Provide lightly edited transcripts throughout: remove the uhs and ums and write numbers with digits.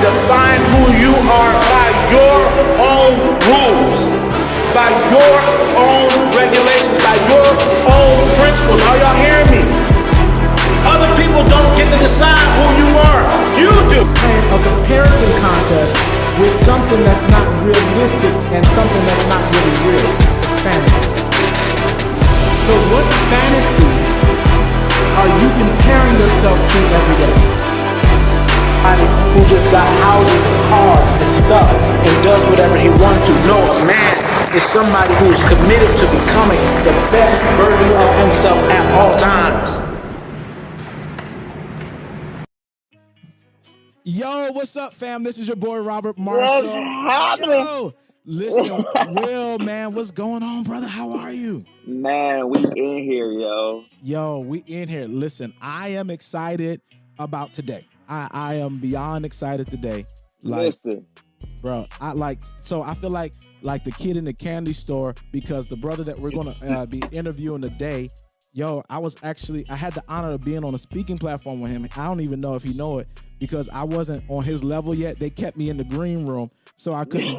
define who you are by your own rules, by your own regulations, by your own principles. Are y'all hearing me? Other people don't get to decide who you are. You do. Playing a comparison contest with something that's not realistic and something that's not really real. It's fantasy. So what fantasy are you comparing yourself to every day? Who just got houses and cars and stuff and does whatever he wants to. No, a man is somebody who is committed to becoming the best version of himself at all times. Yo, what's up, fam? This is your boy Robert Marshall. Yo, listen, Will, man, what's going on, brother? How are you? Man, we in here, yo. Yo, we in here. Listen, I am excited about today. I am beyond excited today. Listen, bro, I feel like the kid in the candy store, because the brother that we're gonna be interviewing today, yo, I had the honor of being on a speaking platform with him. I don't even know if he know it, because I wasn't on his level yet. They kept me in the green room, so I couldn't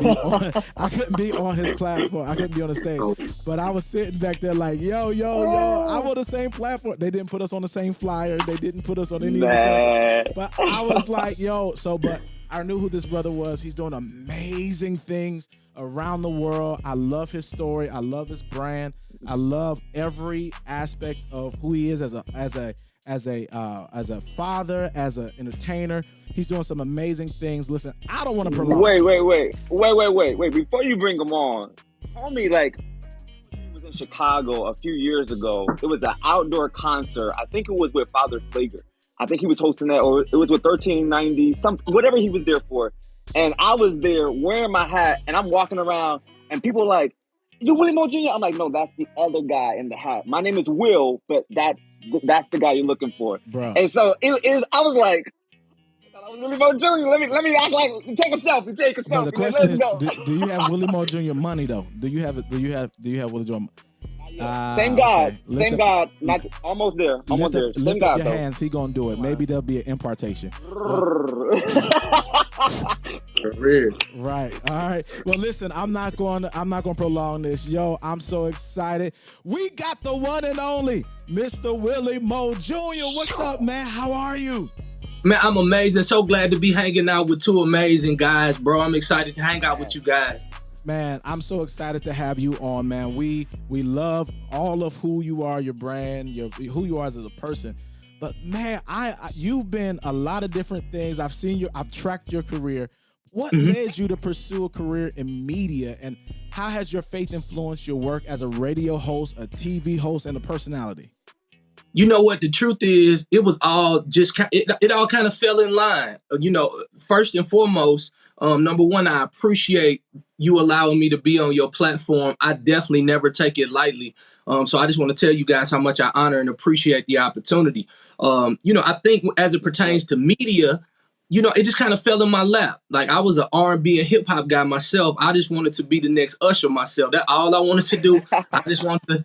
be on his platform. I couldn't be on the stage. But I was sitting back there like, yo, I'm on the same platform. They didn't put us on the same flyer. They didn't put us on any of the. But I was like, yo, but I knew who this brother was. He's doing amazing things around the world. I love his story. I love his brand. I love every aspect of who he is as a father, as an entertainer. He's doing some amazing things. Listen, I don't want to prolong. Wait. Before you bring him on, tell me, like, he was in Chicago a few years ago. It was an outdoor concert. I think it was with Father Flager. I think he was hosting that, or it was with 1390, whatever he was there for. And I was there wearing my hat, and I'm walking around, and people are like, "You Willie Moore Jr.?" I'm like, "No, that's the other guy in the hat. My name is Will, but that's the guy you're looking for." Bro. And so I was like, I thought I was Willie Moore Jr. Let me act like, take a selfie. No, the question is, do you have Willie Moore Jr. money though? Do you have Willie Jr. Same God, okay. Same God, not almost there. Almost there. Same Lift God, up your though. hands. He gonna do it. Maybe there'll be an impartation. Right. All right. Well, listen, I'm not going to prolong this. Yo, I'm so excited. We got the one and only Mr. Willie Moore Jr. What's up, man? How are you? Man, I'm amazing. So glad to be hanging out with two amazing guys, bro. I'm excited to hang out with you guys. Man, I'm so excited to have you on, man. We love all of who you are, your brand, who you are as a person. But man, you've been a lot of different things. I've tracked your career. What led you to pursue a career in media, and how has your faith influenced your work as a radio host, a TV host, and a personality? You know what? The truth is, it was all just, it all kind of fell in line. First and foremost, number one, I appreciate you allowing me to be on your platform. I definitely never take it lightly. So I just want to tell you guys how much I honor and appreciate the opportunity. I think as it pertains to media, it just kind of fell in my lap. Like, I was an R&B and hip hop guy myself. I just wanted to be the next Usher myself. That's all I wanted to do. I just wanted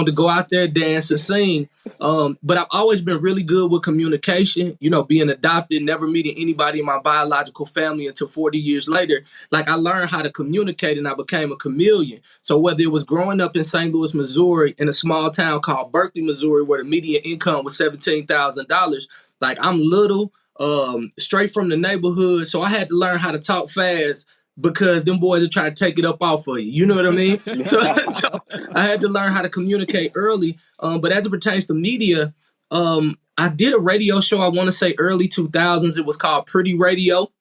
to go out there, dance and sing. But I've always been really good with communication, being adopted, never meeting anybody in my biological family until 40 years later. Like, I learned how to communicate and I became a chameleon. So whether it was growing up in St. Louis, Missouri, in a small town called Berkeley, Missouri, where the median income was $17,000, like, I'm little, straight from the neighborhood. So I had to learn how to talk fast, because them boys are trying to take it up off of you. You know what I mean? so I had to learn how to communicate early. But as it pertains to media, I did a radio show, I want to say early 2000s. It was called Pretty Radio.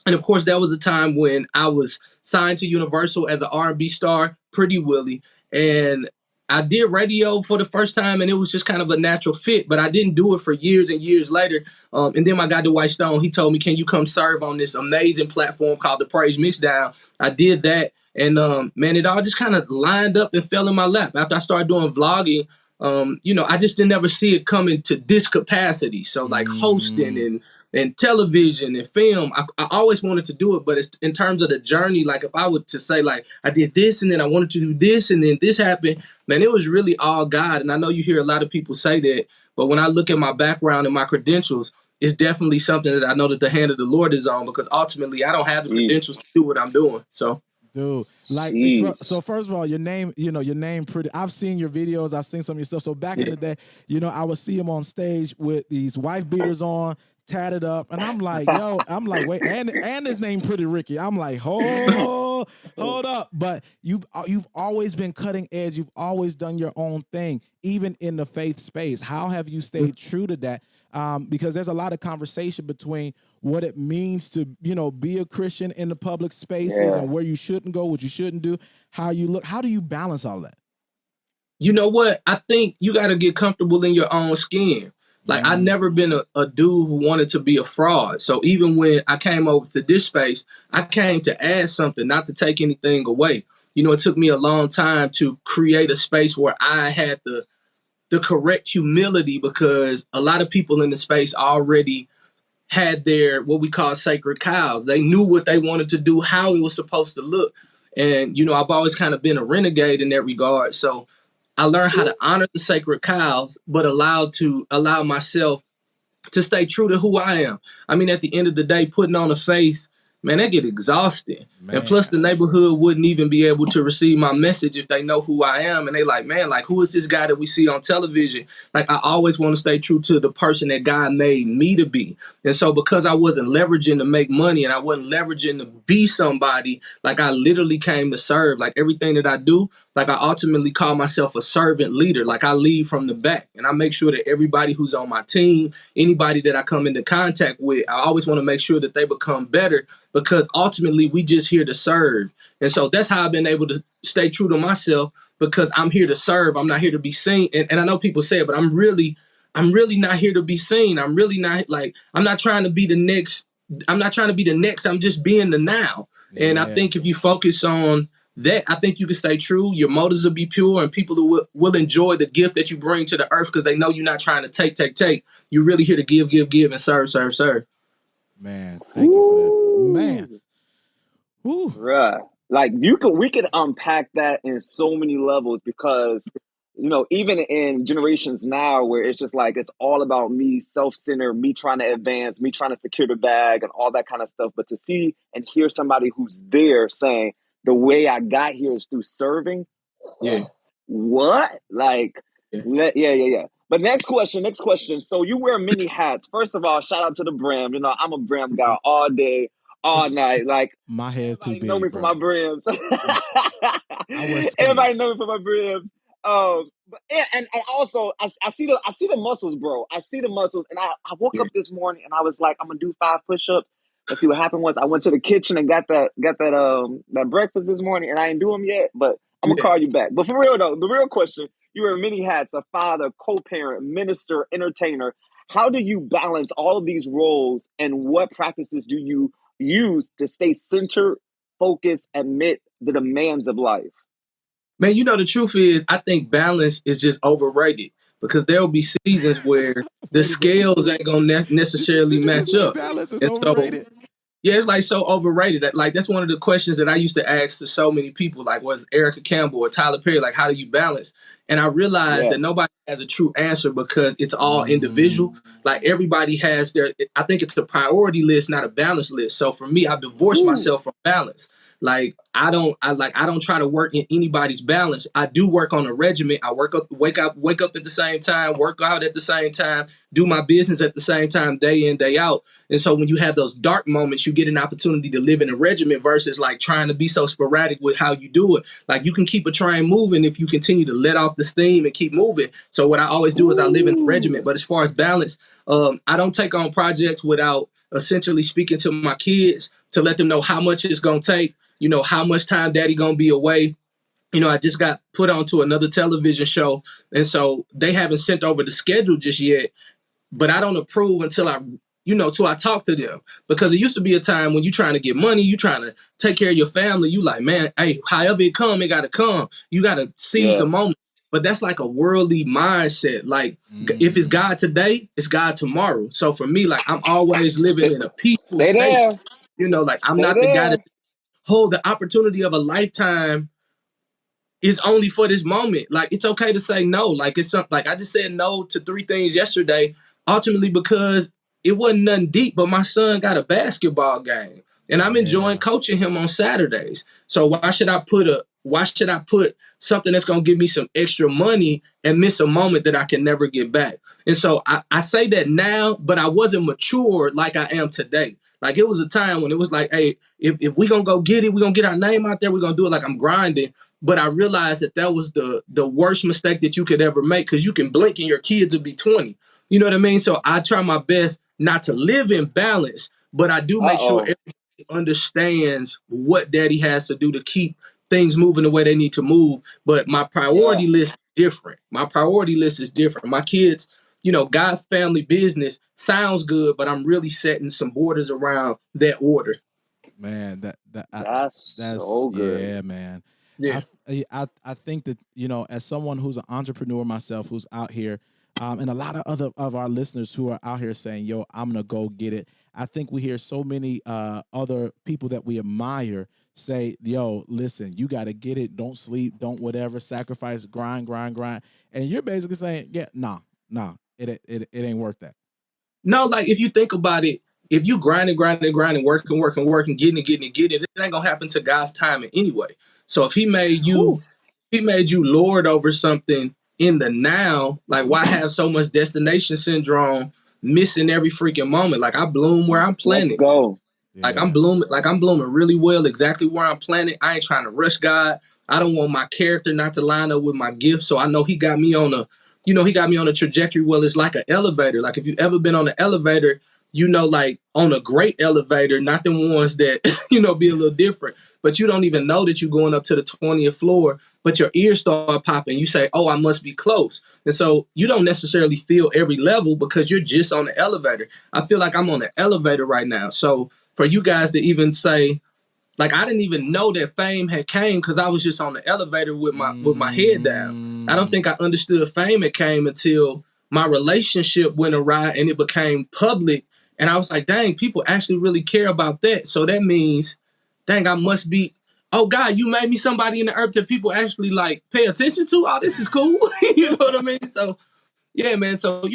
And of course, that was a time when I was signed to Universal as an R&B star, Pretty Willie. And I did radio for the first time, and it was just kind of a natural fit, but I didn't do it for years and years later. And then my guy, Dwight Stone, he told me, "Can you come serve on this amazing platform called the Praise Mixdown?" I did that. And man, it all just kind of lined up and fell in my lap. After I started doing vlogging, I just didn't ever see it coming to this capacity. So like hosting and television and film, I always wanted to do it. But it's in terms of the journey, like if I were to say like I did this and then I wanted to do this and then this happened, man, it was really all God. And I know you hear a lot of people say that, but when I look at my background and my credentials, it's definitely something that I know that the hand of the Lord is on, because ultimately I don't have the credentials to do what I'm doing. So, dude, like, so first of all, your name, your name pretty. I've seen your videos. I've seen some of your stuff. So back in the day, I would see him on stage with these wife beaters on, tatted up, and I'm like, wait, and his name Pretty Ricky. I'm like, hold up. But you've always been cutting edge. You've always done your own thing, even in the faith space. How have you stayed true to that? Because there's a lot of conversation between what it means to, be a Christian in the public spaces and where you shouldn't go, what you shouldn't do, how you look. How do you balance all that? You know what? I think you got to get comfortable in your own skin. Like, I've never been a dude who wanted to be a fraud. So even when I came over to this space, I came to add something, not to take anything away. It took me a long time to create a space where I had the correct humility, because a lot of people in the space already had their, what we call, sacred cows. They knew what they wanted to do, how it was supposed to look. And, I've always kind of been a renegade in that regard. So I learned how to honor the sacred cows, but allow myself to stay true to who I am. I mean, at the end of the day, putting on a face, man, that get exhausting. Man. And plus the neighborhood wouldn't even be able to receive my message if they know who I am. And they like, man, like, who is this guy that we see on television? Like, I always want to stay true to the person that God made me to be. And so because I wasn't leveraging to make money and I wasn't leveraging to be somebody, like, I literally came to serve. Like, everything that I do, like, I ultimately call myself a servant leader. Like, I lead from the back and I make sure that everybody who's on my team, anybody that I come into contact with, I always want to make sure that they become better, because ultimately we just here to serve. And so that's how I've been able to stay true to myself, because I'm here to serve. I'm not here to be seen. And I know people say it, but I'm really not here to be seen. I'm really not, like, I'm not trying to be the next. I'm just being the now. Yeah. And I think if you focus on that, I think you can stay true. Your motives will be pure, and people will enjoy the gift that you bring to the earth, because they know you're not trying to take. You're really here to give, and serve. Man, thank you for that. Man. Woo. Right. Like, we could unpack that in so many levels, because, even in generations now where it's just like, it's all about me, self-centered, me trying to advance, me trying to secure the bag and all that kind of stuff. But to see and hear somebody who's there saying, the way I got here is through serving. Yeah. What? Like, yeah. But next question. So you wear many hats. First of all, shout out to the brim. I'm a brim guy all day, all night. Like, my hair too big. Know me bro. for my brims. Everybody know me for my brims. And also I see the muscles, bro. I see the muscles, and I woke up this morning and I was like, I'm gonna do 5 push-ups. Let's see what happened was I went to the kitchen and got that breakfast this morning, and I ain't do them yet, but I'm gonna call you back. But for real though, the real question: you wear many hats, a father, co-parent, minister, entertainer. How do you balance all of these roles, and what practices do you use to stay centered, focused, and meet the demands of life? Man, the truth is, I think balance is just overrated, because there will be seasons where the scales ain't gonna necessarily match up. Balance is overrated. Yeah, it's like so overrated. Like, that's one of the questions that I used to ask to so many people, like, was Erica Campbell or Tyler Perry, like, how do you balance? And I realized that nobody has a true answer, because it's all individual. Like, everybody has I think it's a priority list, not a balance list. So for me, I've divorced myself from balance. Like, I don't try to work in anybody's balance. I do work on a regimen. I wake up at the same time, work out at the same time, do my business at the same time, day in, day out. And so when you have those dark moments, you get an opportunity to live in a regimen versus like trying to be so sporadic with how you do it. Like, you can keep a train moving if you continue to let off the steam and keep moving. So what I always do is I live in a regimen. But as far as balance, I don't take on projects without essentially speaking to my kids to let them know how much it's going to take, how much time daddy going to be away. I just got put onto another television show. And so they haven't sent over the schedule just yet, but I don't approve until I talk to them. Because it used to be a time when you're trying to get money, you're trying to take care of your family. You like, man, hey, however it come, it got to come. You got to seize the moment. But that's like a worldly mindset. Like, if it's God today, it's God tomorrow. So for me, like, I'm always living in a peaceful state. Like, I'm not the guy that hold the opportunity of a lifetime is only for this moment. Like, it's okay to say no. Like, it's something, like, I just said no to 3 things yesterday, ultimately because it wasn't nothing deep, but my son got a basketball game and I'm enjoying Yeah. coaching him on Saturdays. So why should I put something that's gonna give me some extra money and miss a moment that I can never get back? And so I say that now, but I wasn't mature like I am today. Like it was a time when it was like, hey, if we gonna go get it, we gonna get our name out there, we're gonna do it like I'm grinding. But I realized that was the worst mistake that you could ever make, because you can blink and your kids will be 20. You know what I mean? So I try my best not to live in balance, but I do make sure Uh-oh. everybody understands what daddy has to do to keep things moving the way they need to move. But my Yeah. priority list is different. My priority list is different. My kids, God, family, business sounds good, but I'm really setting some borders around that order. Man, That's that's so good. yeah, man. Yeah. I think that as someone who's an entrepreneur myself, who's out here, and a lot of other of our listeners who are out here saying, "Yo, I'm gonna go get it." I think we hear so many other people that we admire say, "Yo, listen, you got to get it. Don't sleep. Don't whatever. Sacrifice. Grind, grind, grind." And you're basically saying, "Yeah, nah, it ain't worth that." No, like if you think about it, if you grinding, working, getting it, it ain't gonna happen to God's timing anyway. So if Whew. he made you lord over something in the now, like why have so much destination syndrome, missing every freaking moment? Like I bloom where I'm Let's planted. go. Yeah, Like I'm blooming really well, exactly where I'm planted. I ain't trying to rush God. I don't want my character not to line up with my gift. So I know he got me on a trajectory. Well, it's like an elevator. Like if you ever been on an elevator, like on a great elevator, not the ones that, be a little different, but you don't even know that you're going up to the 20th floor, but your ears start popping. You say, oh, I must be close. And so you don't necessarily feel every level because you're just on the elevator. I feel like I'm on the elevator right now. So for you guys to even say, like, I didn't even know that fame had came because I was just on the elevator with my head down. I don't think I understood fame had came until my relationship went awry and it became public. And I was like, dang, people actually really care about that. So that means, dang, I must be, oh God, you made me somebody in the earth that people actually like pay attention to. Oh, this is cool. You know what I mean? So yeah, man. So,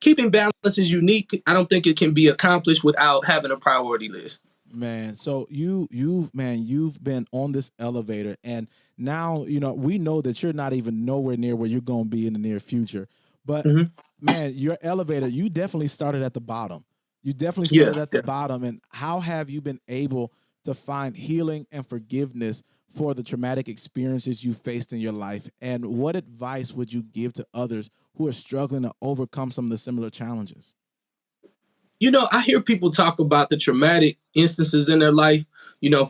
keeping balance is unique. I don't think it can be accomplished without having a priority list. Man, so you've been on this elevator, and now we know that you're not even nowhere near where you're going to be in the near future. But Mhm. man, your elevator, you definitely started at the bottom. You definitely Yeah, started at the yeah. bottom. And how have you been able to find healing and forgiveness for the traumatic experiences you faced in your life? And what advice would you give to others who are struggling to overcome some of the similar challenges? I hear people talk about the traumatic instances in their life.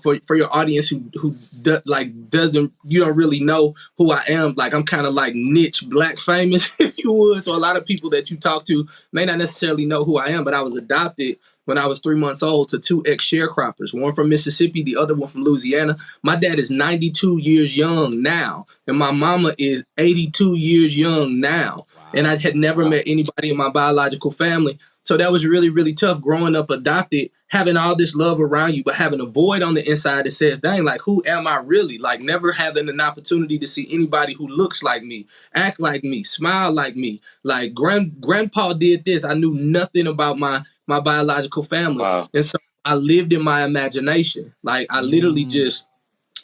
For your audience who doesn't, you don't really know who I am. Like I'm kind of like niche black famous, if you would. So a lot of people that you talk to may not necessarily know who I am. But I was adopted when I was 3 months old to two ex sharecroppers, one from Mississippi, the other one from Louisiana. My dad is 92 years young now, and my mama is 82 years young now. And I Wow. had never Wow. met anybody in my biological family. So that was really, really tough growing up adopted, having all this love around you, but having a void on the inside that says, dang, like, who am I really? Like, never having an opportunity to see anybody who looks like me, act like me, smile like me. Like, grandpa did this. I knew nothing about my biological family. Wow. And so I lived in my imagination. Like, I literally Mm, just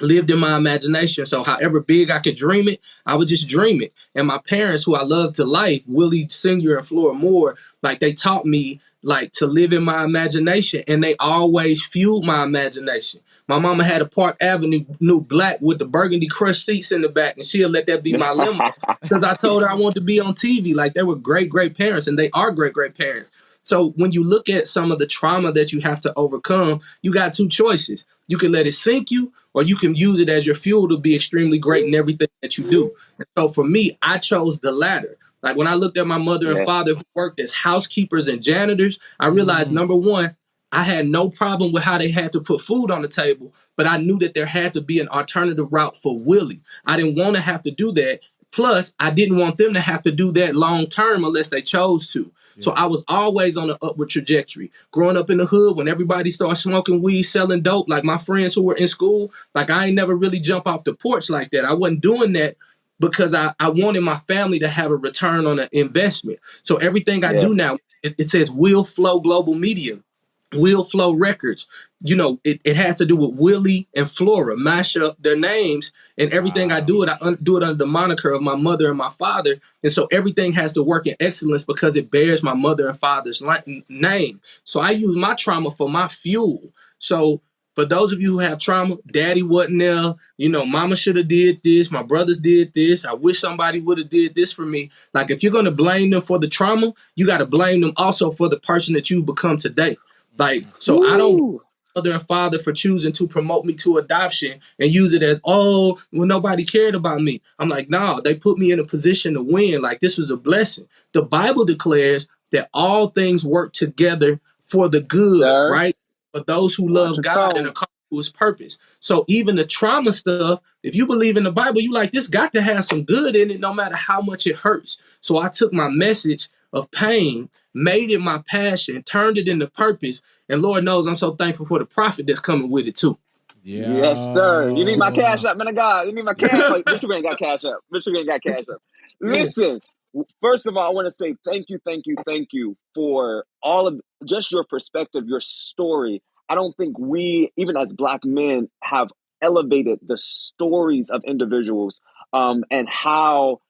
lived in my imagination. So however big I could dream it, I would just dream it. And my parents, who I love to life, Willie Sr. and Flora Moore, like they taught me like to live in my imagination, and they always fueled my imagination. My mama had a Park Avenue new black with the burgundy crushed seats in the back, and she'll let that be my limo because I told her I wanted to be on TV. Like they were great, great parents, and they are great, great parents. So when you look at some of the trauma that you have to overcome, you got two choices. You can let it sink you, or you can use it as your fuel to be extremely great in everything that you do. And so for me, I chose the latter. Like when I looked at my mother and Yeah. father who worked as housekeepers and janitors, I realized mm, number one, I had no problem with how they had to put food on the table, but I knew that there had to be an alternative route for Willie. I didn't want to have to do that. Plus, I didn't want them to have to do that long term unless they chose to. So yeah. I was always on an upward trajectory. Growing up in the hood, when everybody started smoking weed, selling dope, like my friends who were in school, like I ain't never really jump off the porch like that. I wasn't doing that because I wanted my family to have a return on an investment. So everything I Yeah. do now, it says Will Flow Global Media, Will Flow Records. You know, it has to do with Willie and Flora, mash up their names, and everything I do do it under the moniker of my mother and my father. And so everything has to work in excellence because it bears my mother and father's name. So I use my trauma for my fuel. So for those of you who have trauma, daddy wasn't there, you know, mama should have did this, my brothers did this, I wish somebody would have did this for me. Like, if you're going to blame them for the trauma, you got to blame them also for the person that you become today. Like, so I don't blame mother and father for choosing to promote me to adoption and use it as, oh, well, nobody cared about me. I'm like, no, they put me in a position to win. Like, this was a blessing. The Bible declares that all things work together for the good, right? For those who love God and are called to his purpose. So even the trauma stuff, if you believe in the Bible, you like, this got to have some good in it, no matter how much it hurts. So I took my message of pain, made it my passion, turned it into purpose. And Lord knows I'm so thankful for the profit that's coming with it too. Yeah. Yes, sir. You need my cash up, man of God. You need my cash. Like, Michigan ain't got cash up. Michigan ain't got cash up. Listen, first of all, I want to say thank you for all of just your perspective, your story. I don't think we, even as Black men, have elevated the stories of individuals, and how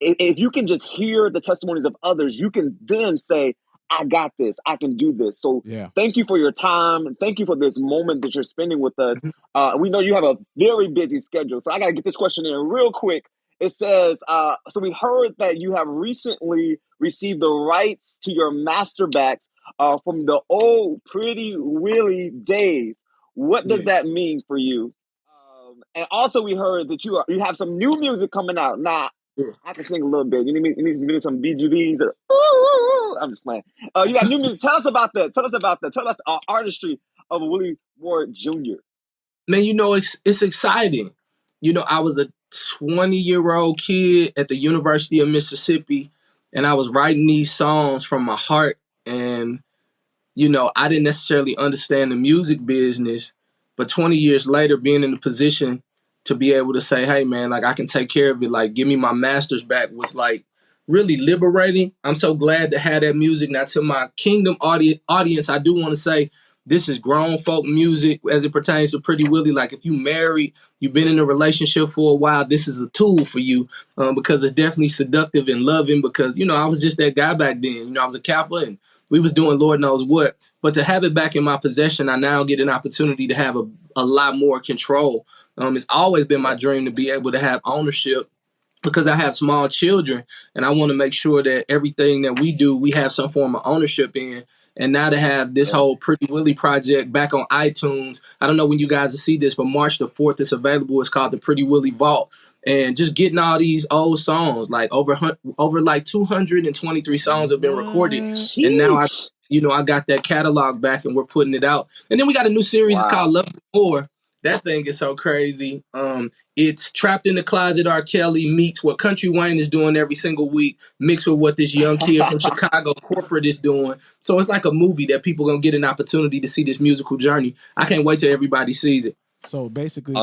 if you can just hear the testimonies of others, you can then say, I got this. I can do this. So thank you for your time. And thank you for this moment that you're spending with us. We know you have a very busy schedule. So I got to get this question in real quick. It says, so we heard that you have recently received the rights to your master backs from the old Pretty Willie days. What does that mean for you? And also we heard that you have some new music coming out. Now, I can sing a little bit. You need some BGVs. I'm just playing. You got new music. Tell us about that. Tell us the artistry of Willie Moore Jr. Man, you know, it's exciting. You know, I was a 20-year-old kid at the University of Mississippi, and I was writing these songs from my heart. And, you know, I didn't necessarily understand the music business, but 20 years later, being in the position to be able to say, hey, man, like, I can take care of it, like, give me my master's back, was like really liberating. I'm so glad to have that music. Now, to my Kingdom audience, I do want to say, this is grown folk music as it pertains to Pretty Willie. Like, if you married, you've been in a relationship for a while, this is a tool for you, because it's definitely seductive and loving, because, you know, I was just that guy back then. You know, I was a Kappa and we was doing Lord knows what. But to have it back in my possession, I now get an opportunity to have a lot more control. It's always been my dream to be able to have ownership, because I have small children and I want to make sure that everything that we do, we have some form of ownership in. And now to have this whole Pretty Willie project back on iTunes, I don't know when you guys will see this, but March the 4th it's available. It's called the Pretty Willie Vault. And just getting all these old songs, like over like 223 songs have been recorded. Sheesh. And now I got that catalog back and we're putting it out. And then we got a new series. It's called Love More. That thing is so crazy. It's Trapped in the Closet R. Kelly meets what Country Wayne is doing every single week, mixed with what this young kid from Chicago corporate is doing. So it's like a movie that people going to get an opportunity to see this musical journey. I can't wait till everybody sees it. So basically,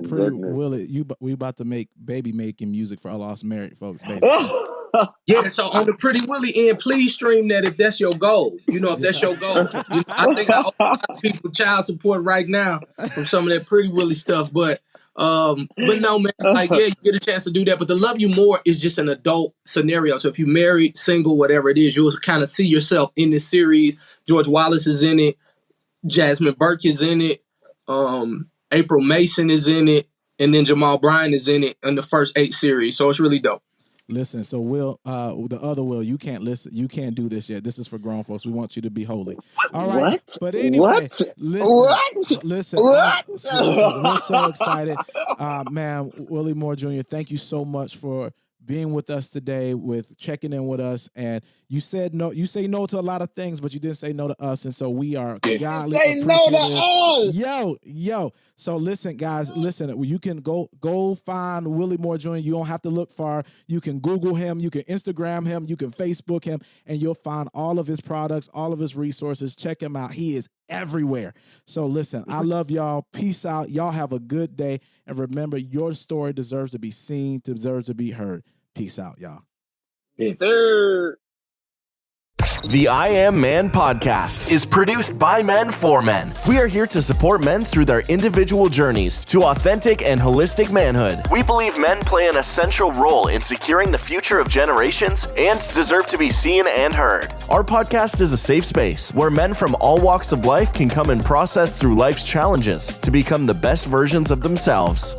Pretty Willie, we about to make baby making music for lost married folks, basically. Yeah, so on the Pretty Willie end, please stream that if that's your goal. You know, if that's your goal. You know, I think I owe a lot of people child support right now from some of that Pretty Willie stuff. But no, man, like, yeah, you get a chance to do that. But the Love You More is just an adult scenario. So if you're married, single, whatever it is, you'll kind of see yourself in this series. George Wallace is in it. Jasmine Burke is in it. April Mason is in it. And then Jamal Bryan is in it in the first 8 series. So it's really dope. Listen, so Will, the other Will, you can't listen. You can't do this yet. This is for grown folks. We want you to be holy. All right. What? But anyway, listen. We're so excited, man. Willie Moore Jr. Thank you so much for being with us today, with checking in with us. And you said no. You say no to a lot of things, but you didn't say no to us. And so we are godly appreciative. No to us. Yo. So listen, guys, you can go find Willie Moore Jr. You don't have to look far. You can Google him, you can Instagram him, you can Facebook him, and you'll find all of his products, all of his resources. Check him out. He is everywhere. So listen, I love y'all. Peace out. Y'all have a good day. And remember, your story deserves to be seen, deserves to be heard. Peace out, y'all. Yes, sir. The I Am Man podcast is produced by men for men. We are here to support men through their individual journeys to authentic and holistic manhood. We believe men play an essential role in securing the future of generations and deserve to be seen and heard. Our podcast is a safe space where men from all walks of life can come and process through life's challenges to become the best versions of themselves.